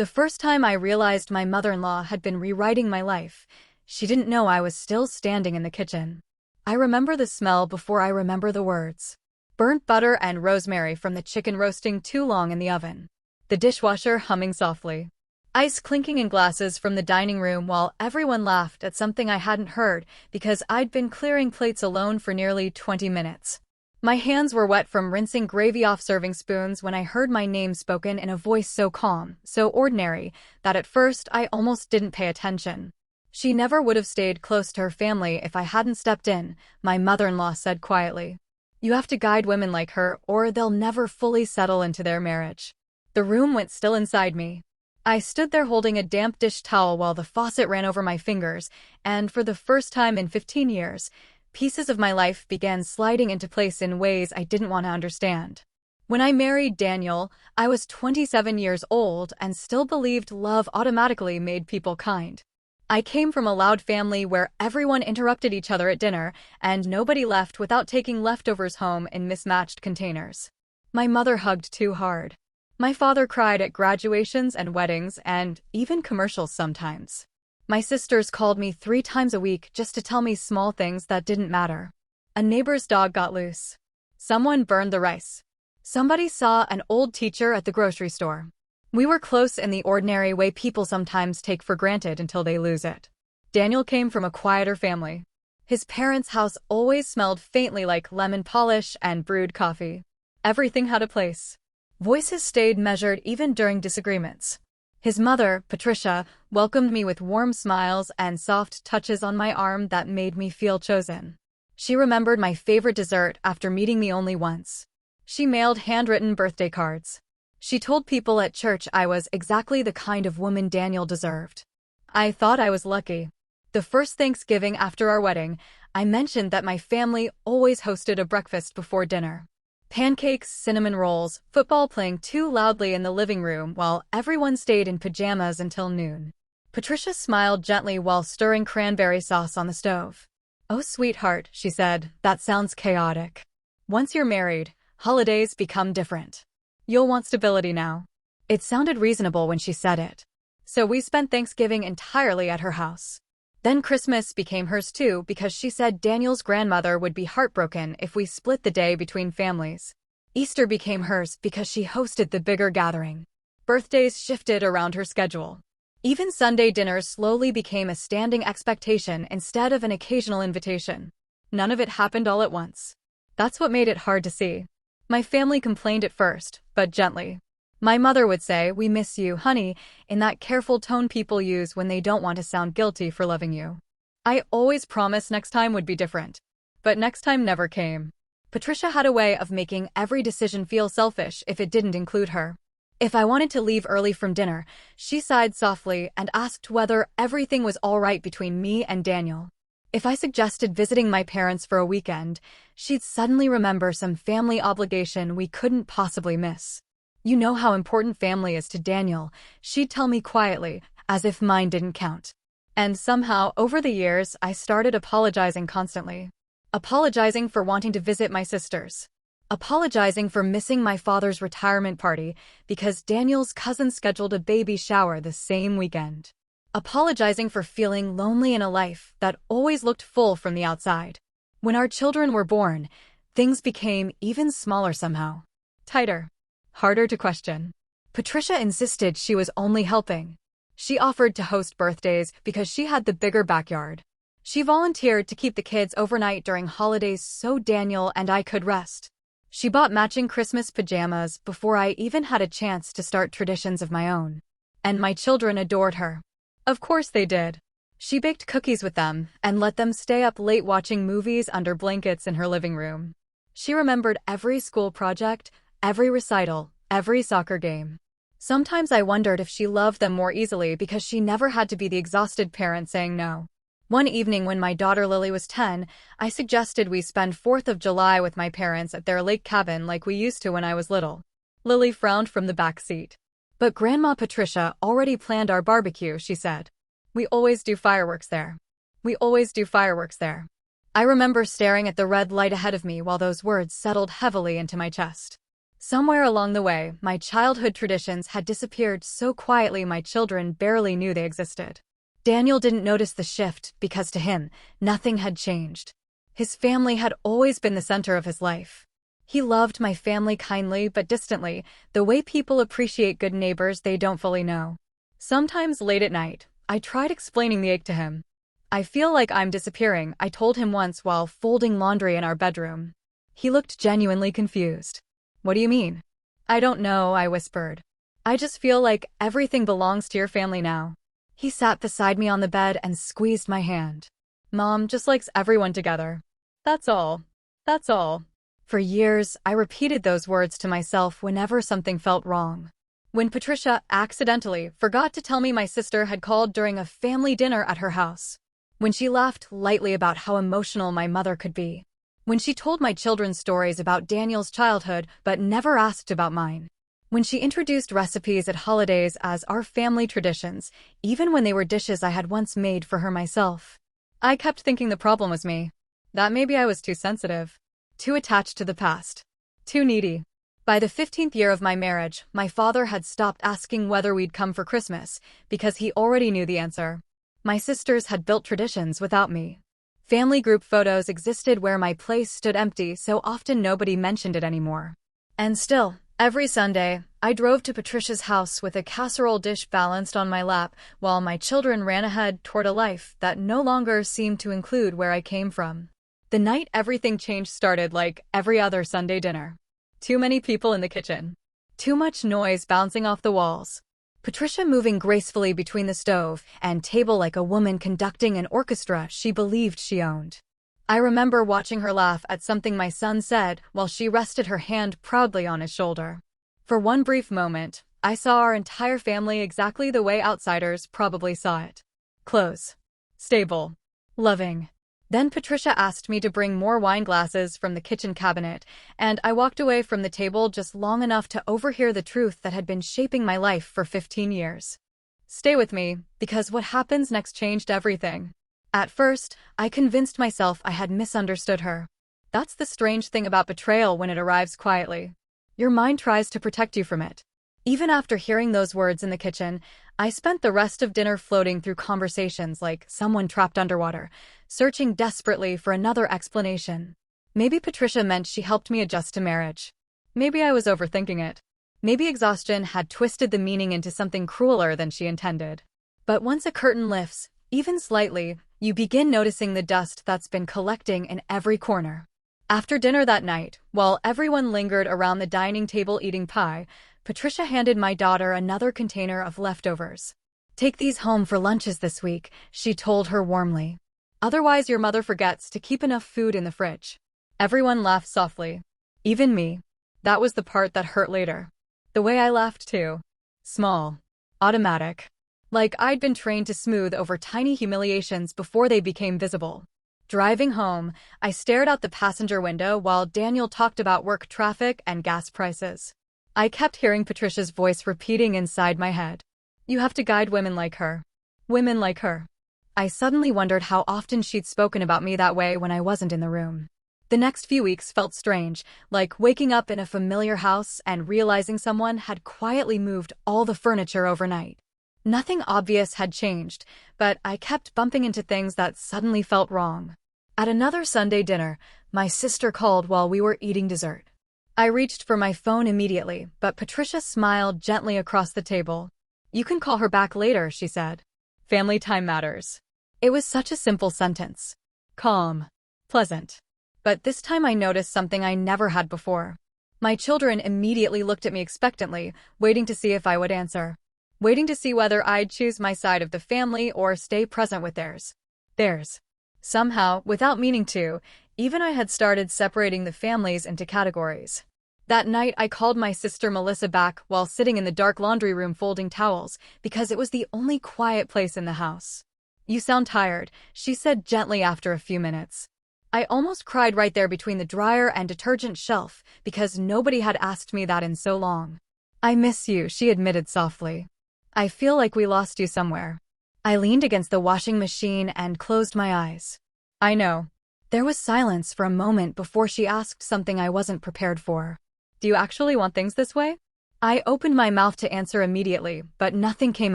The first time I realized my mother-in-law had been rewriting my life, she didn't know I was still standing in the kitchen. I remember the smell before I remember the words. Burnt butter and rosemary from the chicken roasting too long in the oven. The dishwasher humming softly. Ice clinking in glasses from the dining room while everyone laughed at something I hadn't heard because I'd been clearing plates alone for nearly 20 minutes. My hands were wet from rinsing gravy off serving spoons when I heard my name spoken in a voice so calm, so ordinary, that at first I almost didn't pay attention. She never would have stayed close to her family if I hadn't stepped in, my mother-in-law said quietly. You have to guide women like her or they'll never fully settle into their marriage. The room went still inside me. I stood there holding a damp dish towel while the faucet ran over my fingers, and for the first time in 15 years, pieces of my life began sliding into place in ways I didn't want to understand. When I married Daniel, I was 27 years old and still believed love automatically made people kind. I came from a loud family where everyone interrupted each other at dinner, and nobody left without taking leftovers home in mismatched containers. My mother hugged too hard. My father cried at graduations and weddings and even commercials sometimes. My sisters called me 3 times a week just to tell me small things that didn't matter. A neighbor's dog got loose. Someone burned the rice. Somebody saw an old teacher at the grocery store. We were close in the ordinary way people sometimes take for granted until they lose it. Daniel came from a quieter family. His parents' house always smelled faintly like lemon polish and brewed coffee. Everything had a place. Voices stayed measured even during disagreements. His mother, Patricia, welcomed me with warm smiles and soft touches on my arm that made me feel chosen. She remembered my favorite dessert after meeting me only once. She mailed handwritten birthday cards. She told people at church I was exactly the kind of woman Daniel deserved. I thought I was lucky. The first Thanksgiving after our wedding, I mentioned that my family always hosted a breakfast before dinner. Pancakes, cinnamon rolls, football playing too loudly in the living room while everyone stayed in pajamas until noon. Patricia smiled gently while stirring cranberry sauce on the stove. Oh, sweetheart, she said, that sounds chaotic. Once you're married, holidays become different. You'll want stability now. It sounded reasonable when she said it. So we spent Thanksgiving entirely at her house. Then Christmas became hers too because she said Daniel's grandmother would be heartbroken if we split the day between families. Easter became hers because she hosted the bigger gathering. Birthdays shifted around her schedule. Even Sunday dinners slowly became a standing expectation instead of an occasional invitation. None of it happened all at once. That's what made it hard to see. My family complained at first, but gently. My mother would say, "We miss you, honey," in that careful tone people use when they don't want to sound guilty for loving you. I always promised next time would be different. But next time never came. Patricia had a way of making every decision feel selfish if it didn't include her. If I wanted to leave early from dinner, she sighed softly and asked whether everything was all right between me and Daniel. If I suggested visiting my parents for a weekend, she'd suddenly remember some family obligation we couldn't possibly miss. You know how important family is to Daniel, she'd tell me quietly, as if mine didn't count. And somehow, over the years, I started apologizing constantly. Apologizing for wanting to visit my sisters. Apologizing for missing my father's retirement party because Daniel's cousin scheduled a baby shower the same weekend. Apologizing for feeling lonely in a life that always looked full from the outside. When our children were born, things became even smaller somehow. Tighter. Harder to question. Patricia insisted she was only helping. She offered to host birthdays because she had the bigger backyard. She volunteered to keep the kids overnight during holidays so Daniel and I could rest. She bought matching Christmas pajamas before I even had a chance to start traditions of my own. And my children adored her. Of course they did. She baked cookies with them and let them stay up late watching movies under blankets in her living room. She remembered every school project, every recital, every soccer game. Sometimes I wondered if she loved them more easily because she never had to be the exhausted parent saying no. One evening when my daughter Lily was 10, I suggested we spend 4th of July with my parents at their lake cabin like we used to when I was little. Lily frowned from the back seat. But Grandma Patricia already planned our barbecue, she said. We always do fireworks there. We always do fireworks there. I remember staring at the red light ahead of me while those words settled heavily into my chest. Somewhere along the way, my childhood traditions had disappeared so quietly my children barely knew they existed. Daniel didn't notice the shift because to him, nothing had changed. His family had always been the center of his life. He loved my family kindly but distantly, the way people appreciate good neighbors they don't fully know. Sometimes late at night, I tried explaining the ache to him. "I feel like I'm disappearing," I told him once while folding laundry in our bedroom. He looked genuinely confused. "What do you mean?" "I don't know," I whispered. "I just feel like everything belongs to your family now." He sat beside me on the bed and squeezed my hand. "Mom just likes everyone together. That's all. That's all." For years, I repeated those words to myself whenever something felt wrong. When Patricia accidentally forgot to tell me my sister had called during a family dinner at her house. When she laughed lightly about how emotional my mother could be. When she told my children stories about Daniel's childhood but never asked about mine. When she introduced recipes at holidays as our family traditions, even when they were dishes I had once made for her myself. I kept thinking the problem was me. That maybe I was too sensitive. Too attached to the past. Too needy. By the 15th year of my marriage, my father had stopped asking whether we'd come for Christmas, because he already knew the answer. My sisters had built traditions without me. Family group photos existed where my place stood empty, so often nobody mentioned it anymore. And still, every Sunday, I drove to Patricia's house with a casserole dish balanced on my lap, while my children ran ahead toward a life that no longer seemed to include where I came from. The night everything changed started like every other Sunday dinner. Too many people in the kitchen. Too much noise bouncing off the walls. Patricia moving gracefully between the stove and table like a woman conducting an orchestra she believed she owned. I remember watching her laugh at something my son said while she rested her hand proudly on his shoulder. For one brief moment, I saw our entire family exactly the way outsiders probably saw it. Close. Stable. Loving. Then Patricia asked me to bring more wine glasses from the kitchen cabinet, and I walked away from the table just long enough to overhear the truth that had been shaping my life for 15 years. Stay with me, because what happens next changed everything. At first, I convinced myself I had misunderstood her. That's the strange thing about betrayal when it arrives quietly. Your mind tries to protect you from it. Even after hearing those words in the kitchen, I spent the rest of dinner floating through conversations like someone trapped underwater, searching desperately for another explanation. Maybe Patricia meant she helped me adjust to marriage. Maybe I was overthinking it. Maybe exhaustion had twisted the meaning into something crueler than she intended. But once a curtain lifts, even slightly, you begin noticing the dust that's been collecting in every corner. After dinner that night, while everyone lingered around the dining table eating pie, Patricia handed my daughter another container of leftovers. "Take these home for lunches this week," she told her warmly. "Otherwise your mother forgets to keep enough food in the fridge." Everyone laughed softly. Even me. That was the part that hurt later. The way I laughed too. Small. Automatic. Like I'd been trained to smooth over tiny humiliations before they became visible. Driving home, I stared out the passenger window while Daniel talked about work traffic and gas prices. I kept hearing Patricia's voice repeating inside my head. "You have to guide women like her. Women like her." I suddenly wondered how often she'd spoken about me that way when I wasn't in the room. The next few weeks felt strange, like waking up in a familiar house and realizing someone had quietly moved all the furniture overnight. Nothing obvious had changed, but I kept bumping into things that suddenly felt wrong. At another Sunday dinner, my sister called while we were eating dessert. I reached for my phone immediately, but Patricia smiled gently across the table. "You can call her back later," she said. "Family time matters." It was such a simple sentence. Calm. Pleasant. But this time I noticed something I never had before. My children immediately looked at me expectantly, waiting to see if I would answer. Waiting to see whether I'd choose my side of the family or stay present with theirs. Somehow, without meaning to, even I had started separating the families into categories. That night, I called my sister Melissa back while sitting in the dark laundry room folding towels, because it was the only quiet place in the house. "You sound tired," she said gently after a few minutes. I almost cried right there between the dryer and detergent shelf, because nobody had asked me that in so long. "I miss you," she admitted softly. "I feel like we lost you somewhere." I leaned against the washing machine and closed my eyes. "I know." There was silence for a moment before she asked something I wasn't prepared for. Do you actually want things this way? I opened my mouth to answer immediately, but nothing came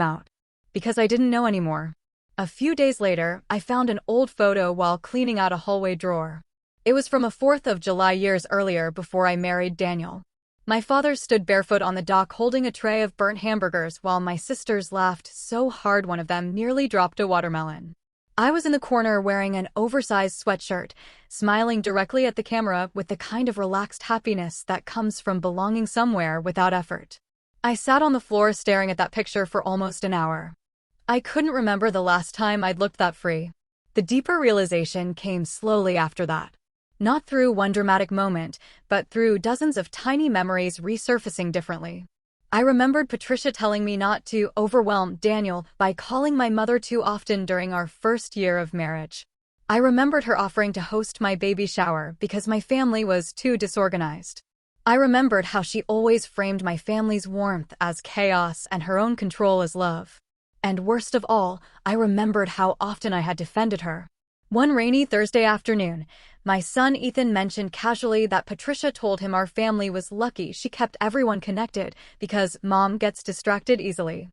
out. Because I didn't know anymore. A few days later, I found an old photo while cleaning out a hallway drawer. It was from a 4th of July years earlier before I married Daniel. My father stood barefoot on the dock holding a tray of burnt hamburgers while my sisters laughed so hard one of them nearly dropped a watermelon. I was in the corner wearing an oversized sweatshirt, smiling directly at the camera with the kind of relaxed happiness that comes from belonging somewhere without effort. I sat on the floor staring at that picture for almost an hour. I couldn't remember the last time I'd looked that free. The deeper realization came slowly after that. Not through one dramatic moment, but through dozens of tiny memories resurfacing differently. I remembered Patricia telling me not to overwhelm Daniel by calling my mother too often during our first year of marriage. I remembered her offering to host my baby shower because my family was too disorganized. I remembered how she always framed my family's warmth as chaos and her own control as love. And worst of all, I remembered how often I had defended her. One rainy Thursday afternoon, my son Ethan mentioned casually that Patricia told him our family was lucky she kept everyone connected because Mom gets distracted easily.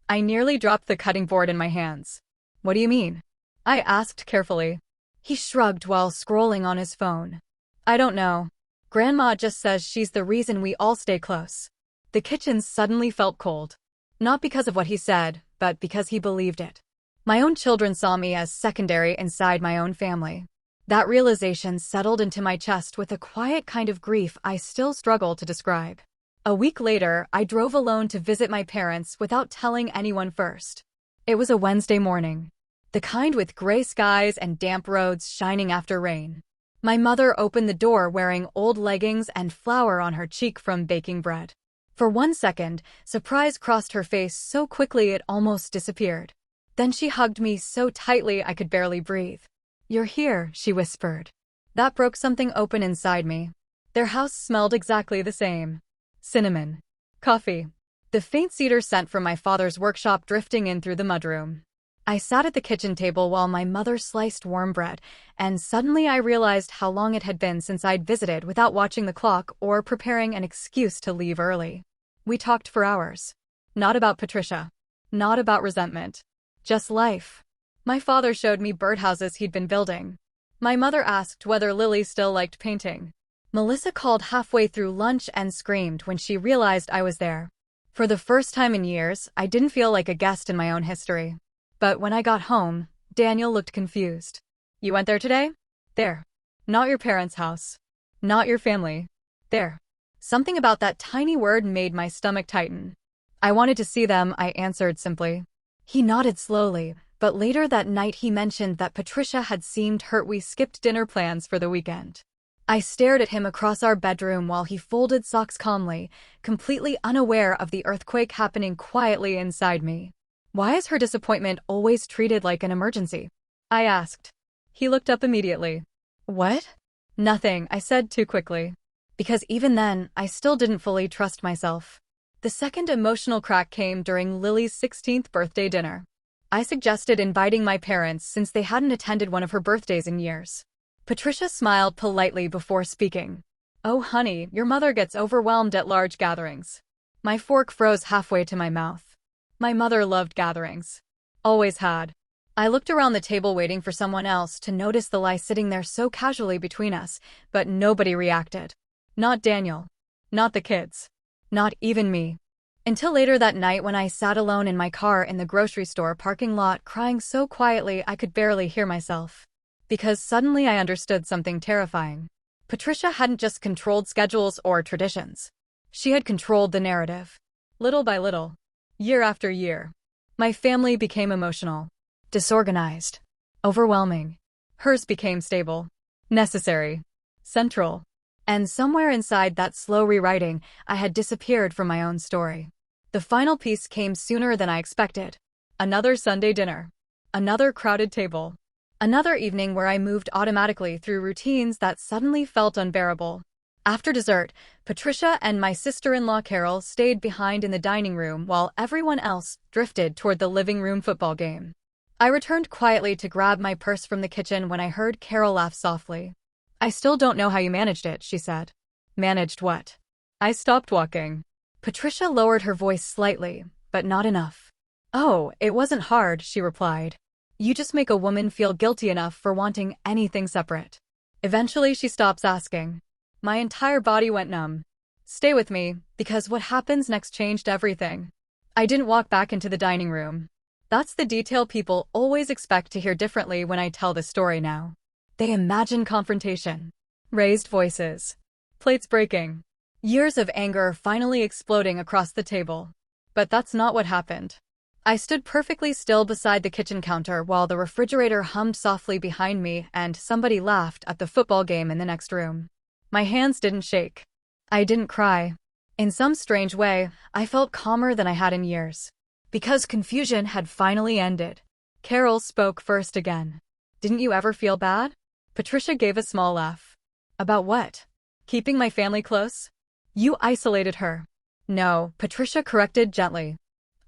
I nearly dropped the cutting board in my hands. What do you mean? I asked carefully. He shrugged while scrolling on his phone. I don't know. Grandma just says she's the reason we all stay close. The kitchen suddenly felt cold. Not because of what he said, but because he believed it. My own children saw me as secondary inside my own family. That realization settled into my chest with a quiet kind of grief I still struggle to describe. A week later, I drove alone to visit my parents without telling anyone first. It was a Wednesday morning. The kind with gray skies and damp roads shining after rain. My mother opened the door wearing old leggings and flour on her cheek from baking bread. For 1 second, surprise crossed her face so quickly it almost disappeared. Then she hugged me so tightly I could barely breathe. "You're here," she whispered. That broke something open inside me. Their house smelled exactly the same. Cinnamon. Coffee. The faint cedar scent from my father's workshop drifting in through the mudroom. I sat at the kitchen table while my mother sliced warm bread, and suddenly I realized how long it had been since I'd visited without watching the clock or preparing an excuse to leave early. We talked for hours. Not about Patricia. Not about resentment. Just life. My father showed me birdhouses he'd been building. My mother asked whether Lily still liked painting. Melissa called halfway through lunch and screamed when she realized I was there. For the first time in years, I didn't feel like a guest in my own history. But when I got home, Daniel looked confused. "You went there today?" "There. Not your parents' house. Not your family. There." Something about that tiny word made my stomach tighten. "I wanted to see them," I answered simply. He nodded slowly, but later that night he mentioned that Patricia had seemed hurt we skipped dinner plans for the weekend. I stared at him across our bedroom while he folded socks calmly, completely unaware of the earthquake happening quietly inside me. "Why is her disappointment always treated like an emergency?" I asked. He looked up immediately. "What?" "Nothing," I said too quickly. Because even then, I still didn't fully trust myself. The second emotional crack came during Lily's 16th birthday dinner. I suggested inviting my parents since they hadn't attended one of her birthdays in years. Patricia smiled politely before speaking. "Oh honey, your mother gets overwhelmed at large gatherings." My fork froze halfway to my mouth. My mother loved gatherings. Always had. I looked around the table waiting for someone else to notice the lie sitting there so casually between us, but nobody reacted. Not Daniel. Not the kids. Not even me. Until later that night when I sat alone in my car in the grocery store parking lot crying so quietly I could barely hear myself. Because suddenly I understood something terrifying. Patricia hadn't just controlled schedules or traditions. She had controlled the narrative. Little by little. Year after year. My family became emotional. Disorganized. Overwhelming. Hers became stable. Necessary. Central. And somewhere inside that slow rewriting, I had disappeared from my own story. The final piece came sooner than I expected. Another Sunday dinner. Another crowded table. Another evening where I moved automatically through routines that suddenly felt unbearable. After dessert, Patricia and my sister-in-law Carol stayed behind in the dining room while everyone else drifted toward the living room football game. I returned quietly to grab my purse from the kitchen when I heard Carol laugh softly. "I still don't know how you managed it," she said. "Managed what?" I stopped walking. Patricia lowered her voice slightly, but not enough. "Oh, it wasn't hard," she replied. "You just make a woman feel guilty enough for wanting anything separate." Eventually she stops asking. My entire body went numb. "Stay with me, because what happens next changed everything." I didn't walk back into the dining room. That's the detail people always expect to hear differently when I tell this story now. They imagine confrontation. Raised voices. Plates breaking. Years of anger finally exploding across the table. But that's not what happened. I stood perfectly still beside the kitchen counter while the refrigerator hummed softly behind me and somebody laughed at the football game in the next room. My hands didn't shake. I didn't cry. In some strange way, I felt calmer than I had in years. Because confusion had finally ended. Carol spoke first again. "Didn't you ever feel bad?" Patricia gave a small laugh. "About what? Keeping my family close?" "You isolated her." "No," Patricia corrected gently.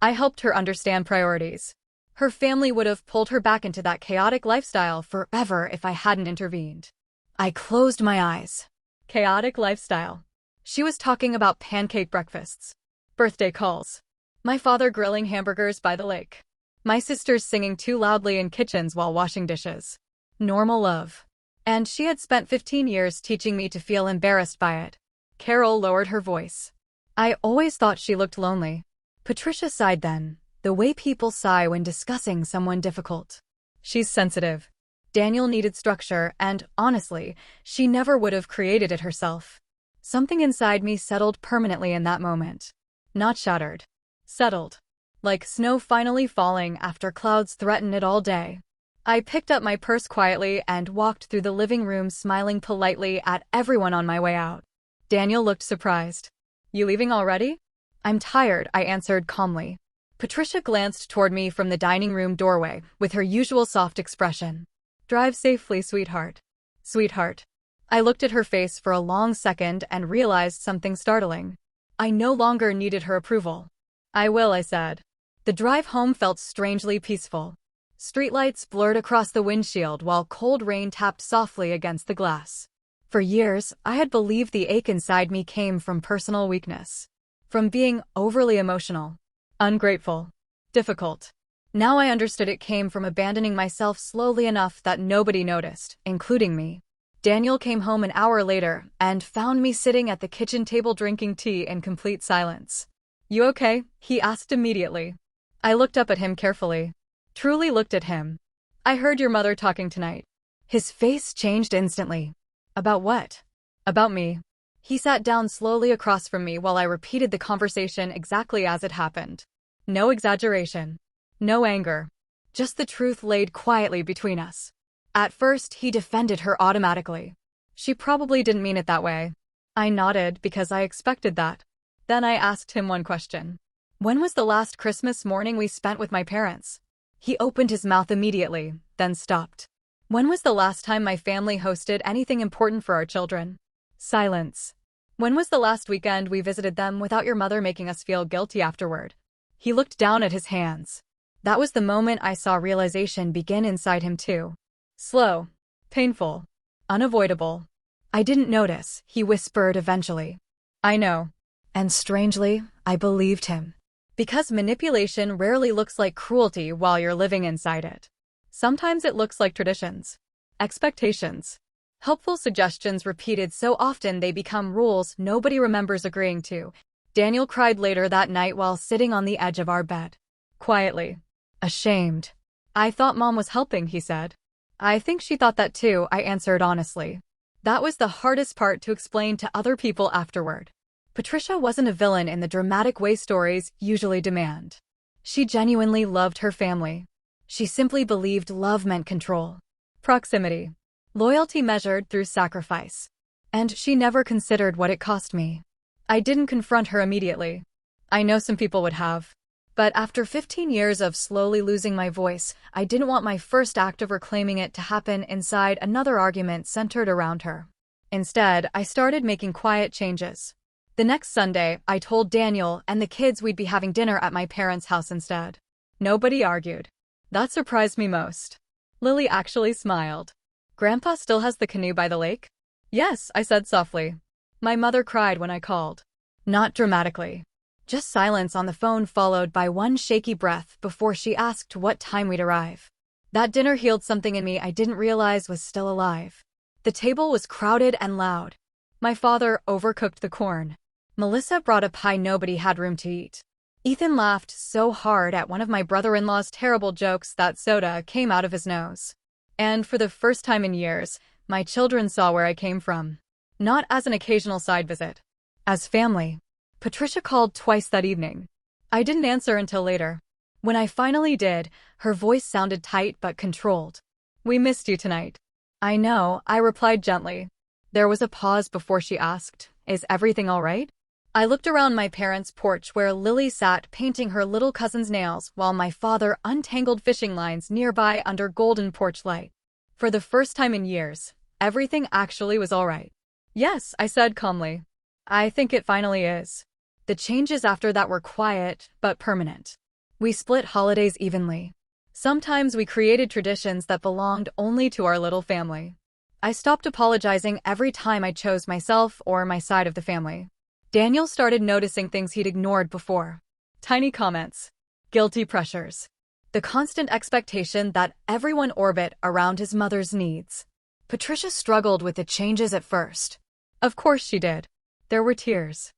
"I helped her understand priorities. Her family would have pulled her back into that chaotic lifestyle forever if I hadn't intervened." I closed my eyes. Chaotic lifestyle. She was talking about pancake breakfasts, birthday calls, my father grilling hamburgers by the lake, my sisters singing too loudly in kitchens while washing dishes. Normal love. And she had spent 15 years teaching me to feel embarrassed by it. Carol lowered her voice. "I always thought she looked lonely." Patricia sighed then, the way people sigh when discussing someone difficult. "She's sensitive." Daniel needed structure, and, honestly, she never would have created it herself. Something inside me settled permanently in that moment. Not shattered. Settled. Like snow finally falling after clouds threaten it all day. I picked up my purse quietly and walked through the living room smiling politely at everyone on my way out. Daniel looked surprised. "You leaving already?" "I'm tired," I answered calmly. Patricia glanced toward me from the dining room doorway with her usual soft expression. "Drive safely, sweetheart." Sweetheart. I looked at her face for a long second and realized something startling. I no longer needed her approval. "I will," I said. The drive home felt strangely peaceful. Streetlights blurred across the windshield while cold rain tapped softly against the glass. For years, I had believed the ache inside me came from personal weakness. From being overly emotional, ungrateful, difficult. Now I understood it came from abandoning myself slowly enough that nobody noticed, including me. Daniel came home an hour later and found me sitting at the kitchen table drinking tea in complete silence. "You okay?" he asked immediately. I looked up at him carefully. Truly looked at him. "I heard your mother talking tonight." His face changed instantly. "About what?" "About me." He sat down slowly across from me while I repeated the conversation exactly as it happened. No exaggeration. No anger. Just the truth laid quietly between us. At first, he defended her automatically. "She probably didn't mean it that way." I nodded because I expected that. Then I asked him one question. "When was the last Christmas morning we spent with my parents?" He opened his mouth immediately, then stopped. "When was the last time my family hosted anything important for our children?" Silence. "When was the last weekend we visited them without your mother making us feel guilty afterward?" He looked down at his hands. That was the moment I saw realization begin inside him too. Slow. Painful. Unavoidable. "I didn't notice," he whispered eventually. "I know." And strangely, I believed him. Because manipulation rarely looks like cruelty while you're living inside it. Sometimes it looks like traditions. Expectations. Helpful suggestions repeated so often they become rules nobody remembers agreeing to. Daniel cried later that night while sitting on the edge of our bed. Quietly. Ashamed. "I thought Mom was helping," he said. "I think she thought that too," I answered honestly. That was the hardest part to explain to other people afterward. Patricia wasn't a villain in the dramatic way stories usually demand. She genuinely loved her family. She simply believed love meant control, proximity, loyalty measured through sacrifice. And she never considered what it cost me. I didn't confront her immediately. I know some people would have. But after 15 years of slowly losing my voice, I didn't want my first act of reclaiming it to happen inside another argument centered around her. Instead, I started making quiet changes. The next Sunday, I told Daniel and the kids we'd be having dinner at my parents' house instead. Nobody argued. That surprised me most. Lily actually smiled. "Grandpa still has the canoe by the lake?" "Yes," I said softly. My mother cried when I called. Not dramatically. Just silence on the phone followed by one shaky breath before she asked what time we'd arrive. That dinner healed something in me I didn't realize was still alive. The table was crowded and loud. My father overcooked the corn. Melissa brought a pie nobody had room to eat. Ethan laughed so hard at one of my brother-in-law's terrible jokes that soda came out of his nose. And for the first time in years, my children saw where I came from. Not as an occasional side visit. As family. Patricia called twice that evening. I didn't answer until later. When I finally did, her voice sounded tight but controlled. "We missed you tonight." "I know," I replied gently. There was a pause before she asked, "Is everything all right?" I looked around my parents' porch where Lily sat painting her little cousin's nails while my father untangled fishing lines nearby under golden porch light. For the first time in years, everything actually was all right. "Yes," I said calmly. "I think it finally is." The changes after that were quiet but permanent. We split holidays evenly. Sometimes we created traditions that belonged only to our little family. I stopped apologizing every time I chose myself or my side of the family. Daniel started noticing things he'd ignored before. Tiny comments. Guilty pressures. The constant expectation that everyone orbit around his mother's needs. Patricia struggled with the changes at first. Of course she did. There were tears.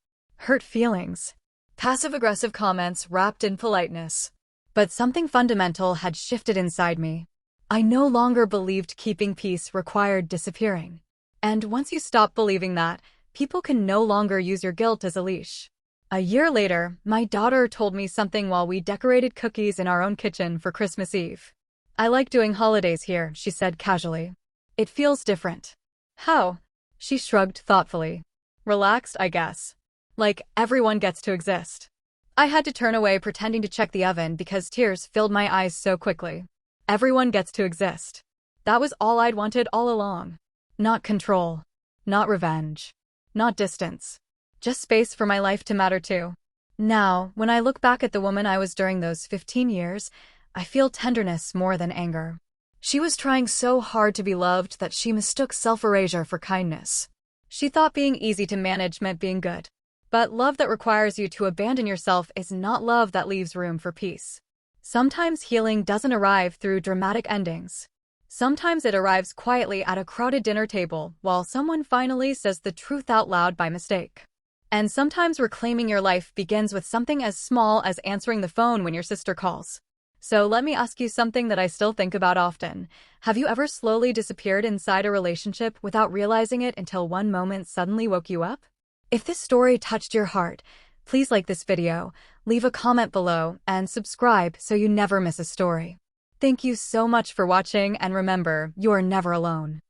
Hurt feelings. Passive-aggressive comments wrapped in politeness. But something fundamental had shifted inside me. I no longer believed keeping peace required disappearing. And once you stop believing that, people can no longer use your guilt as a leash. A year later, my daughter told me something while we decorated cookies in our own kitchen for Christmas Eve. "I like doing holidays here," she said casually. "It feels different." "How?" She shrugged thoughtfully. "Relaxed, I guess. Like everyone gets to exist." I had to turn away pretending to check the oven because tears filled my eyes so quickly. Everyone gets to exist. That was all I'd wanted all along. Not control. Not revenge. Not distance. Just space for my life to matter too. Now, when I look back at the woman I was during those 15 years, I feel tenderness more than anger. She was trying so hard to be loved that she mistook self-erasure for kindness. She thought being easy to manage meant being good. But love that requires you to abandon yourself is not love that leaves room for peace. Sometimes healing doesn't arrive through dramatic endings. Sometimes it arrives quietly at a crowded dinner table while someone finally says the truth out loud by mistake. And sometimes reclaiming your life begins with something as small as answering the phone when your sister calls. So let me ask you something that I still think about often. Have you ever slowly disappeared inside a relationship without realizing it until one moment suddenly woke you up? If this story touched your heart, please like this video, leave a comment below, and subscribe so you never miss a story. Thank you so much for watching, and remember, you're never alone.